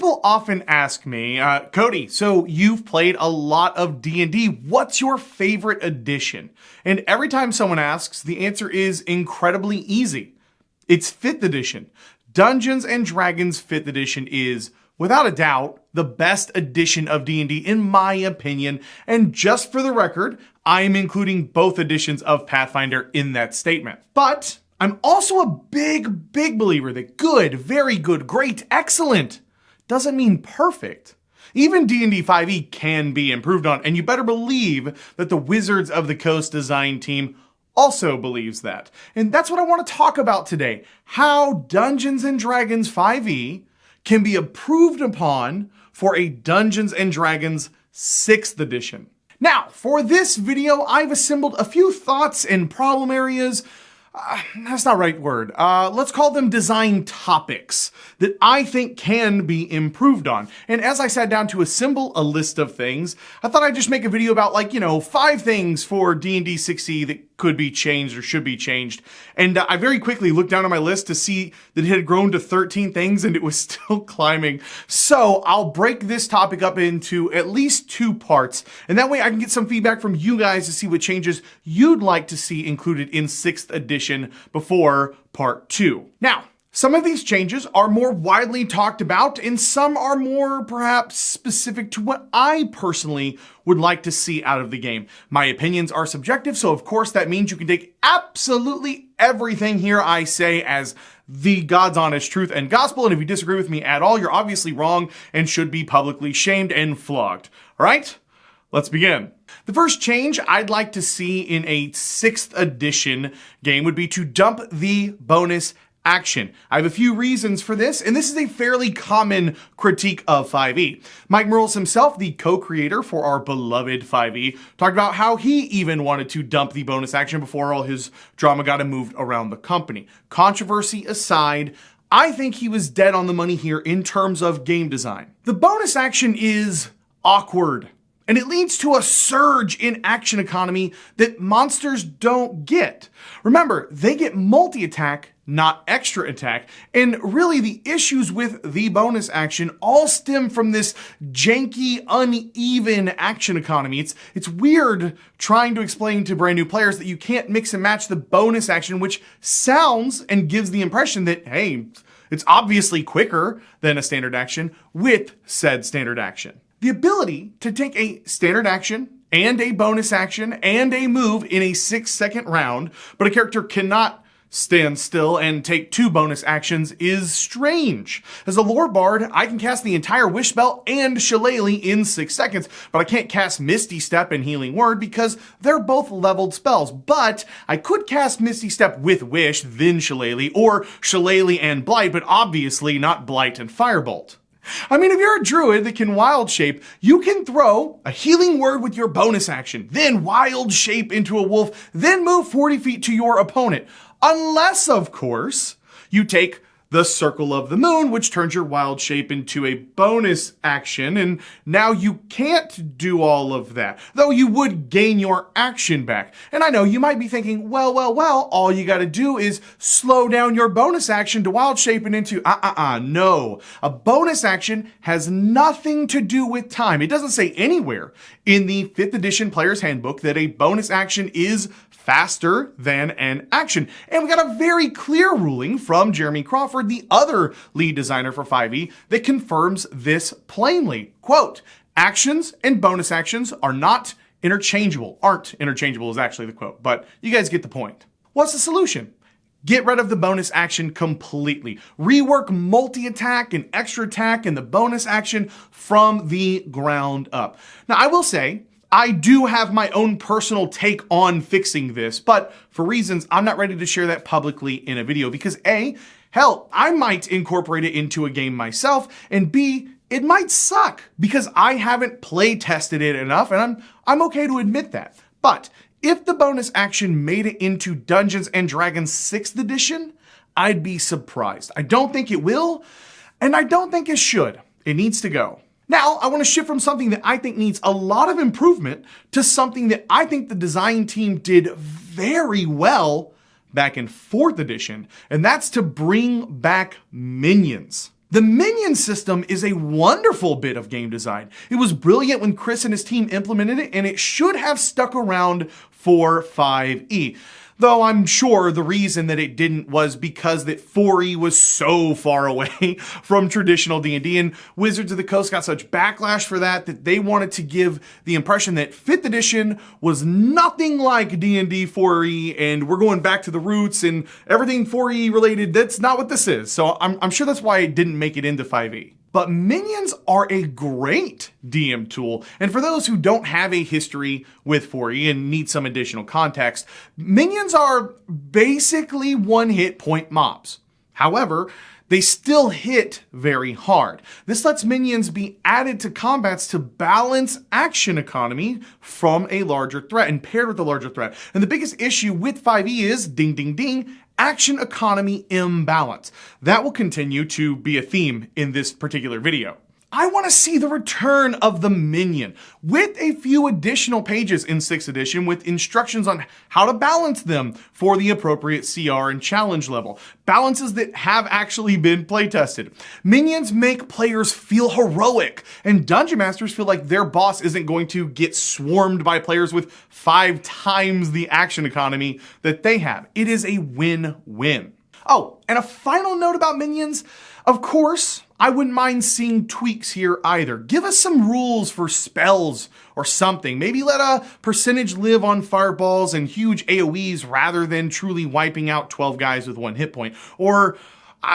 People often ask me, Cody, so you've played a lot of D&D. What's your favorite edition? And every time someone asks, the answer is incredibly easy. It's 5th edition. Dungeons & Dragons 5th edition is, without a doubt, the best edition of D&D in my opinion. And just for the record, I am including both editions of Pathfinder in that statement. But I'm also a big believer that good, very good, great, excellent doesn't mean perfect. Even D&D 5e can be improved on, and you better believe that the Wizards of the Coast design team also believes that. And that's what I want to talk about today. How Dungeons & Dragons 5e can be improved upon for a Dungeons & Dragons 6th edition. Now, for this video, I've assembled a few thoughts and problem areas. That's not the right word. Let's call them design topics that I think can be improved on. And as I sat down to assemble a list of things, I thought I'd just make a video about 5 things for D&D 6e that could be changed or should be changed. And I very quickly looked down on my list to see that it had grown to 13 things and it was still climbing. So I'll break this topic up into at least 2 parts. And that way I can get some feedback from you guys to see what changes you'd like to see included in 6th edition before part 2. Now, some of these changes are more widely talked about and some are more perhaps specific to what I personally would like to see out of the game. My opinions are subjective, so of course that means you can take absolutely everything here I say as the God's honest truth and gospel, and if you disagree with me at all, you're obviously wrong and should be publicly shamed and flogged. All right? Let's begin. The first change I'd like to see in a 6th edition game would be to dump the bonus action. I have a few reasons for this, and this is a fairly common critique of 5e. Mike Mearls himself, the co-creator for our beloved 5e, talked about how he even wanted to dump the bonus action before all his drama got moved around the company. Controversy aside, I think he was dead on the money here in terms of game design. The bonus action is awkward, and it leads to a surge in action economy that monsters don't get. Remember, they get multi-attack, not extra attack, and really the issues with the bonus action all stem from this janky, uneven action economy. It's weird trying to explain to brand new players that you can't mix and match the bonus action, which sounds and gives the impression that, hey, it's obviously quicker than a standard action with said standard action. The ability to take a standard action and a bonus action and a move in a 6-second round, but a character cannot stand still and take 2 bonus actions is strange. As a lore bard, I can cast the entire Wish spell and Shillelagh in 6 seconds, but I can't cast Misty Step and Healing Word because they're both leveled spells. But I could cast Misty Step with Wish, then Shillelagh, or Shillelagh and Blight, but obviously not Blight and Firebolt. I mean, if you're a druid that can wild shape, you can throw a healing word with your bonus action, then wild shape into a wolf, then move 40 feet to your opponent. Unless, of course, you take the Circle of the Moon, which turns your wild shape into a bonus action, and now you can't do all of that, though you would gain your action back. And I know you might be thinking, well, all you gotta do is slow down your bonus action to wild shape it into, no. A bonus action has nothing to do with time. It doesn't say anywhere in the 5th edition Player's Handbook that a bonus action is faster than an action. And we got a very clear ruling from Jeremy Crawford, the other lead designer for 5e, that confirms this plainly. Quote, actions and bonus actions are not interchangeable. Aren't interchangeable is actually the quote, but you guys get the point. What's the solution? Get rid of the bonus action completely. Rework multi-attack and extra attack and the bonus action from the ground up. Now, I will say, I do have my own personal take on fixing this, but for reasons I'm not ready to share that publicly in a video because A, hell, I might incorporate it into a game myself, and B, it might suck because I haven't play tested it enough, and I'm okay to admit that. But if the bonus action made it into Dungeons & Dragons 6th edition, I'd be surprised. I don't think it will, and I don't think it should. It needs to go. Now, I want to shift from something that I think needs a lot of improvement to something that I think the design team did very well back in 4th edition, and that's to bring back minions. The minion system is a wonderful bit of game design. It was brilliant when Chris and his team implemented it, and it should have stuck around for 5e. Though I'm sure the reason that it didn't was because that 4e was so far away from traditional D&D, and Wizards of the Coast got such backlash for that they wanted to give the impression that 5th edition was nothing like D&D 4e, and we're going back to the roots and everything 4e related. That's not what this is. So I'm sure that's why it didn't make it into 5e. But minions are a great DM tool, and for those who don't have a history with 4e and need some additional context, minions are basically one-hit point mobs. However, they still hit very hard. This lets minions be added to combats to balance action economy from a larger threat and paired with a larger threat. And the biggest issue with 5e is, ding ding ding, action economy imbalance. That will continue to be a theme in this particular video. I want to see the return of the minion with a few additional pages in 6th edition with instructions on how to balance them for the appropriate CR and challenge level. Balances that have actually been playtested. Minions make players feel heroic, and dungeon masters feel like their boss isn't going to get swarmed by players with 5 times the action economy that they have. It is a win-win. Oh, and a final note about minions. Of course, I wouldn't mind seeing tweaks here either. Give us some rules for spells or something. Maybe let a percentage live on fireballs and huge AoEs rather than truly wiping out 12 guys with 1 hit point. Or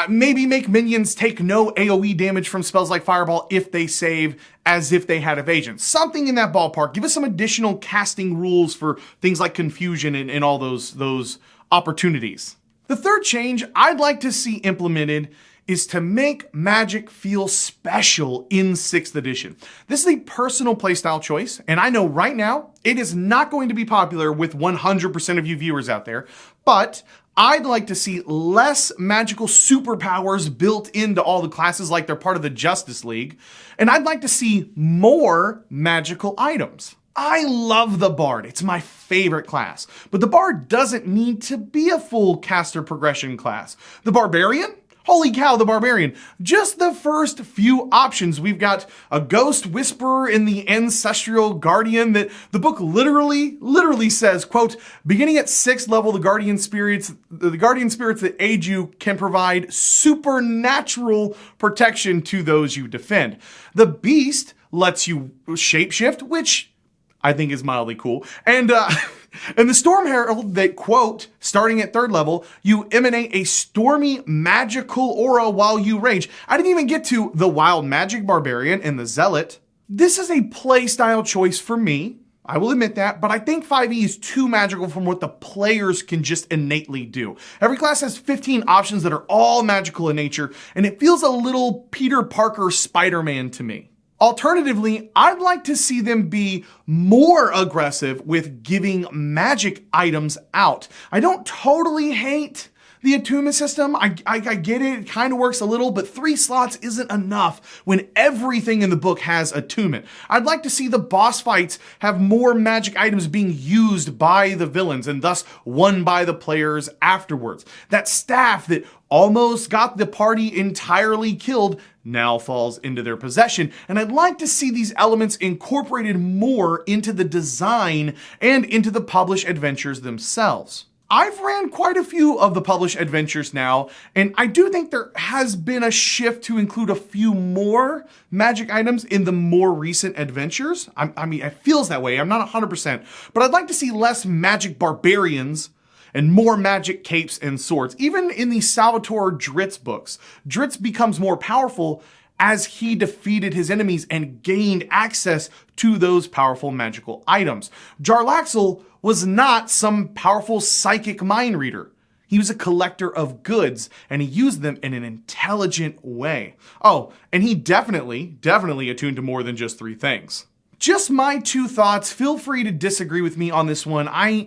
maybe make minions take no AoE damage from spells like fireball if they save as if they had evasion. Something in that ballpark. Give us some additional casting rules for things like confusion and all those opportunities. The third change I'd like to see implemented is to make magic feel special in 6th edition. This is a personal playstyle choice, and I know right now it is not going to be popular with 100% of you viewers out there, but I'd like to see less magical superpowers built into all the classes like they're part of the Justice League, and I'd like to see more magical items. I love the Bard. It's my favorite class. But the Bard doesn't need to be a full caster progression class. The Barbarian? Holy cow, the Barbarian. Just the first few options. We've got a Ghost Whisperer in the Ancestral Guardian that the book literally says, quote, beginning at 6th level, the Guardian Spirits that aid you can provide supernatural protection to those you defend. The Beast lets you shapeshift, which I think is mildly cool. And the Storm Herald that, quote, starting at 3rd level, you emanate a stormy magical aura while you rage. I didn't even get to the Wild Magic Barbarian and the Zealot. This is a playstyle choice for me. I will admit that, but I think 5e is too magical from what the players can just innately do. Every class has 15 options that are all magical in nature, and it feels a little Peter Parker Spider-Man to me. Alternatively, I'd like to see them be more aggressive with giving magic items out. I don't totally hate the attunement system. I get it. It kind of works a little, but 3 slots isn't enough when everything in the book has attunement. I'd like to see the boss fights have more magic items being used by the villains and thus won by the players afterwards. That staff that almost got the party entirely killed now falls into their possession. And I'd like to see these elements incorporated more into the design and into the published adventures themselves. I've ran quite a few of the published adventures now, and I do think there has been a shift to include a few more magic items in the more recent adventures. I mean, it feels that way. I'm not 100%, but I'd like to see less magic barbarians and more magic capes and swords. Even in the Salvatore Dritz books, Dritz becomes more powerful as he defeated his enemies and gained access to those powerful magical items. Jarlaxle was not some powerful psychic mind reader. He was a collector of goods, and he used them in an intelligent way. Oh, and he definitely attuned to more than just 3 things. Just my 2 thoughts. Feel free to disagree with me on this one. I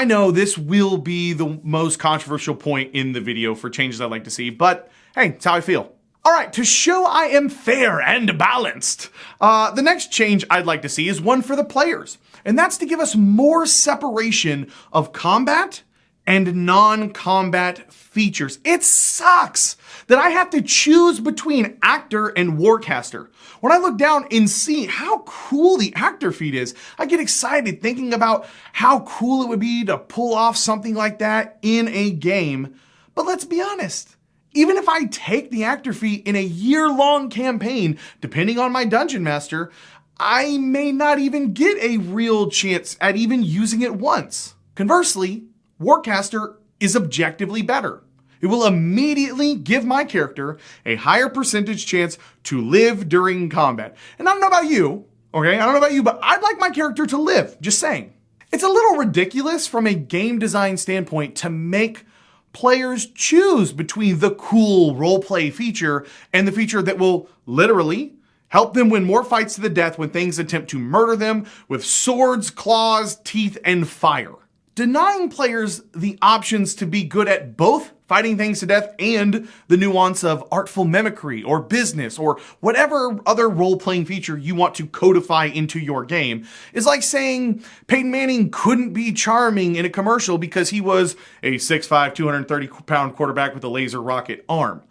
know this will be the most controversial point in the video for changes I'd like to see, but hey, it's how I feel. All right, to show I am fair and balanced, the next change I'd like to see is one for the players, and that's to give us more separation of combat and non-combat features. It sucks that I have to choose between actor and warcaster. When I look down and see how cool the actor feat is, I get excited thinking about how cool it would be to pull off something like that in a game. But let's be honest, even if I take the actor feat in a year-long campaign, depending on my dungeon master, I may not even get a real chance at even using it once. Conversely, warcaster is objectively better. It will immediately give my character a higher percentage chance to live during combat. And I don't know about you, okay? I don't know about you, but I'd like my character to live, just saying. It's a little ridiculous from a game design standpoint to make players choose between the cool roleplay feature and the feature that will literally help them win more fights to the death when things attempt to murder them with swords, claws, teeth, and fire. Denying players the options to be good at both fighting things to death and the nuance of artful mimicry or business or whatever other role-playing feature you want to codify into your game is like saying Peyton Manning couldn't be charming in a commercial because he was a 6'5", 230-pound quarterback with a laser rocket arm.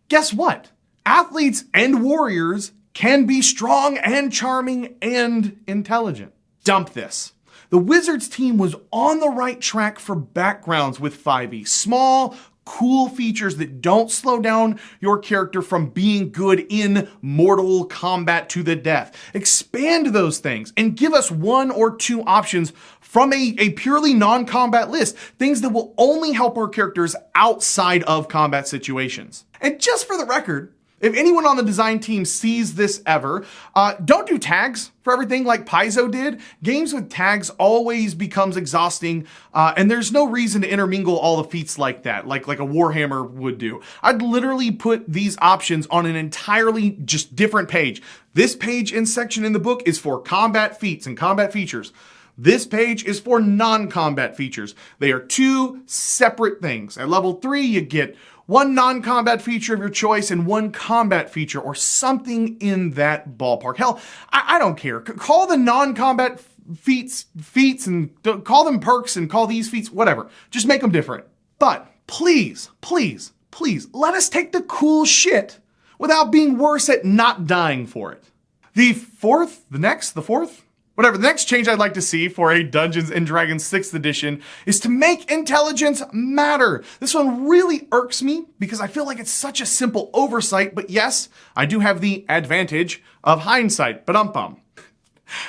Guess what? Athletes and warriors can be strong and charming and intelligent. Dump this. The Wizards team was on the right track for backgrounds with 5e. Small, cool features that don't slow down your character from being good in mortal combat to the death. Expand those things and give us one or two options from a purely non-combat list. Things that will only help our characters outside of combat situations. And just for the record, if anyone on the design team sees this ever, don't do tags for everything like Paizo did. Games with tags always becomes exhausting, and there's no reason to intermingle all the feats like that, like a Warhammer would do. I'd literally put these options on an entirely just different page. This page and section in the book is for combat feats and combat features. This page is for non-combat features. They are two separate things. At level 3, you get one non-combat feature of your choice and one combat feature or something in that ballpark. Hell, I don't care. Call the non-combat feats and call them perks and call these feats whatever. Just make them different. But please, please, please let us take the cool shit without being worse at not dying for it. The next change I'd like to see for a Dungeons & Dragons 6th edition is to make intelligence matter. This one really irks me because I feel like it's such a simple oversight, but yes, I do have the advantage of hindsight, ba-dum-bum.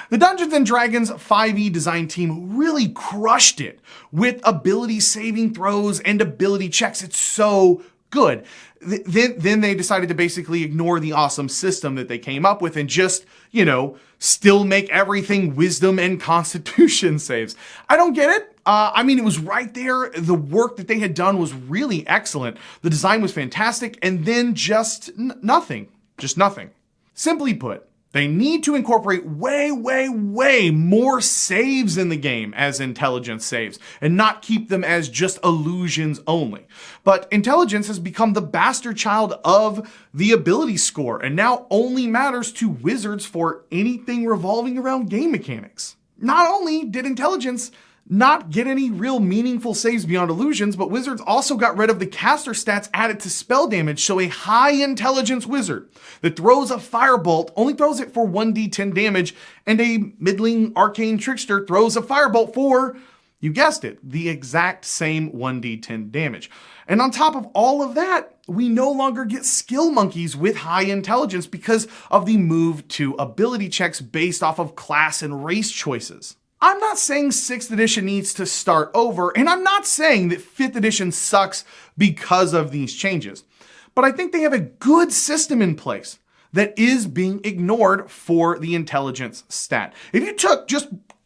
The Dungeons & Dragons 5e design team really crushed it with ability saving throws and ability checks. It's so good. Then they decided to basically ignore the awesome system that they came up with and just, still make everything wisdom and constitution saves. I don't get it. It was right there. The work that they had done was really excellent. The design was fantastic. And then just nothing. Just nothing. Simply put, they need to incorporate way, way, way more saves in the game as intelligence saves and not keep them as just illusions only. But intelligence has become the bastard child of the ability score and now only matters to wizards for anything revolving around game mechanics. Not only did intelligence not get any real meaningful saves beyond illusions, but wizards also got rid of the caster stats added to spell damage, so a high intelligence wizard that throws a firebolt only throws it for 1d10 damage, and a middling arcane trickster throws a firebolt for, you guessed it, the exact same 1d10 damage. And on top of all of that, we no longer get skill monkeys with high intelligence because of the move to ability checks based off of class and race choices. I'm not saying 6th edition needs to start over, and I'm not saying that 5th edition sucks because of these changes. But I think they have a good system in place that is being ignored for the intelligence stat. If you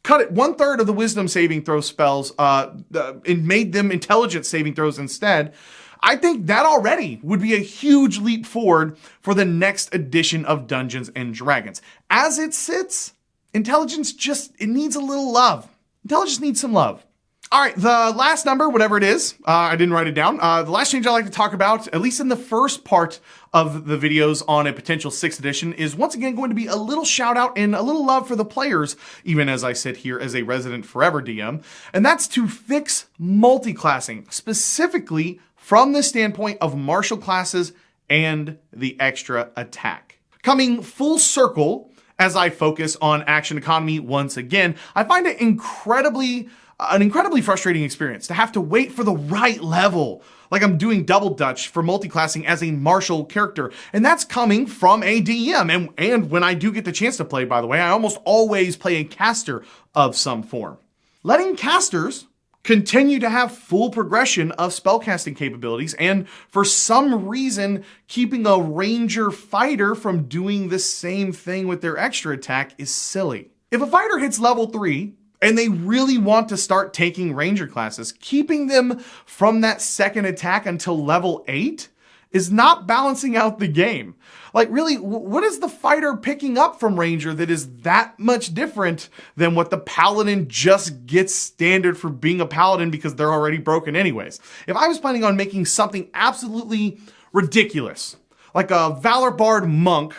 cut it 1/3 of the wisdom saving throw spells and made them intelligence saving throws instead, I think that already would be a huge leap forward for the next edition of Dungeons & Dragons. As it sits, intelligence it needs a little love. Intelligence needs some love. All right, the last number, whatever it is, I didn't write it down. The last change I'd like to talk about, at least in the first part of the videos on a potential 6th edition is once again going to be a little shout out and a little love for the players, even as I sit here as a resident forever DM, and that's to fix multiclassing, specifically from the standpoint of martial classes and the extra attack. Coming full circle, as I focus on action economy once again, I find it an incredibly frustrating experience to have to wait for the right level, like I'm doing double dutch for multiclassing as a martial character. And that's coming from a DM. And when I do get the chance to play, by the way, I almost always play a caster of some form. Letting casters continue to have full progression of spellcasting capabilities, and for some reason, keeping a ranger fighter from doing the same thing with their extra attack is silly. If a fighter hits level 3, and they really want to start taking ranger classes, keeping them from that second attack until level 8 is not balancing out the game. Like really, what is the fighter picking up from ranger that is that much different than what the paladin just gets standard for being a paladin because they're already broken anyways? If I was planning on making something absolutely ridiculous, like a Valor Bard monk,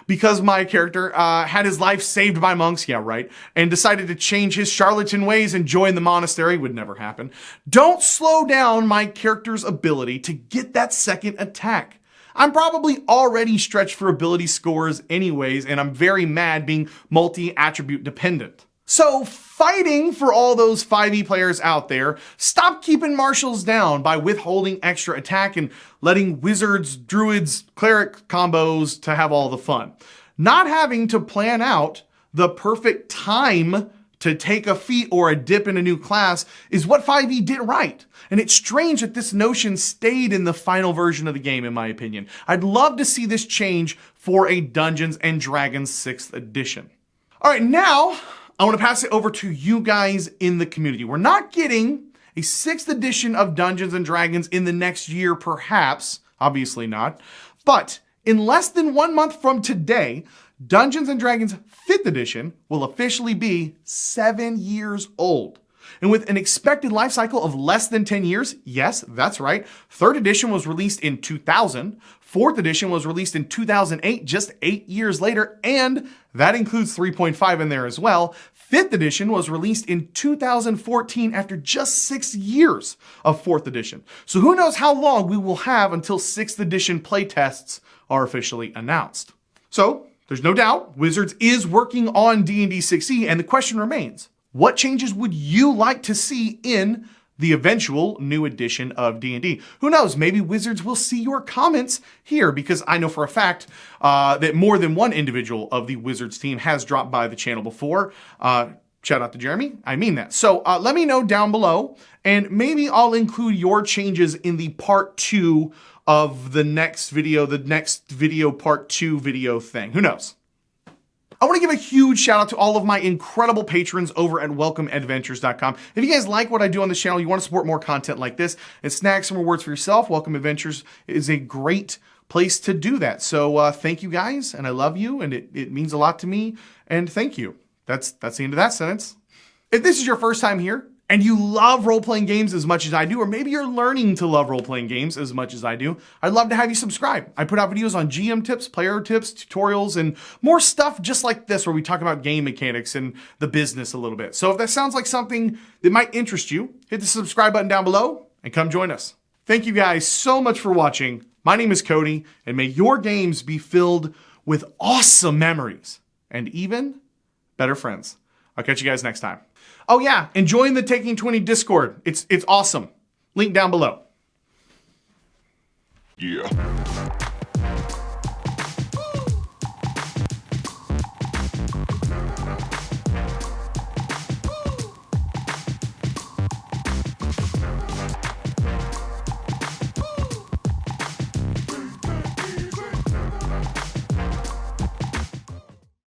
because my character had his life saved by monks, yeah, right, and decided to change his charlatan ways and join the monastery, would never happen. Don't slow down my character's ability to get that second attack. I'm probably already stretched for ability scores anyways, and I'm very mad being multi-attribute dependent. So fighting for all those 5e players out there, stop keeping martials down by withholding extra attack and letting wizards, druids, cleric combos to have all the fun. Not having to plan out the perfect time to take a feat or a dip in a new class is what 5e did right. And it's strange that this notion stayed in the final version of the game, in my opinion. I'd love to see this change for a Dungeons & Dragons 6th edition. All right, now I want to pass it over to you guys in the community. We're not getting a 6th edition of Dungeons & Dragons in the next year, perhaps. Obviously not. But in less than 1 month from today, Dungeons & Dragons 5th edition will officially be 7 years old. And with an expected life cycle of less than 10 years, yes, that's right. 3rd edition was released in 2000. 4th edition was released in 2008, just 8 years later, and that includes 3.5 in there as well. 5th edition was released in 2014 after just 6 years of 4th edition. So who knows how long we will have until 6th edition playtests are officially announced. So there's no doubt Wizards is working on D&D 6e, and the question remains, what changes would you like to see in the eventual new edition of D&D? Who knows, maybe Wizards will see your comments here, because I know for a fact that more than one individual of the Wizards team has dropped by the channel before. Shout out to Jeremy, I mean that. So let me know down below, and maybe I'll include your changes in the part 2 of the next video, part 2 video thing. Who knows? I want to give a huge shout out to all of my incredible patrons over at welcomeadventures.com. If you guys like what I do on this channel, you want to support more content like this and snag some rewards for yourself, Welcome Adventures is a great place to do that. So thank you guys, and I love you, and it means a lot to me, and thank you. That's the end of that sentence. If this is your first time here, and you love role-playing games as much as I do, or maybe you're learning to love role-playing games as much as I do, I'd love to have you subscribe. I put out videos on GM tips, player tips, tutorials, and more stuff just like this, where we talk about game mechanics and the business a little bit. So if that sounds like something that might interest you, hit the subscribe button down below and come join us. Thank you guys so much for watching. My name is Cody, and may your games be filled with awesome memories and even better friends. I'll catch you guys next time. Oh yeah, and join the Taking 20 Discord. It's awesome. Link down below. Yeah.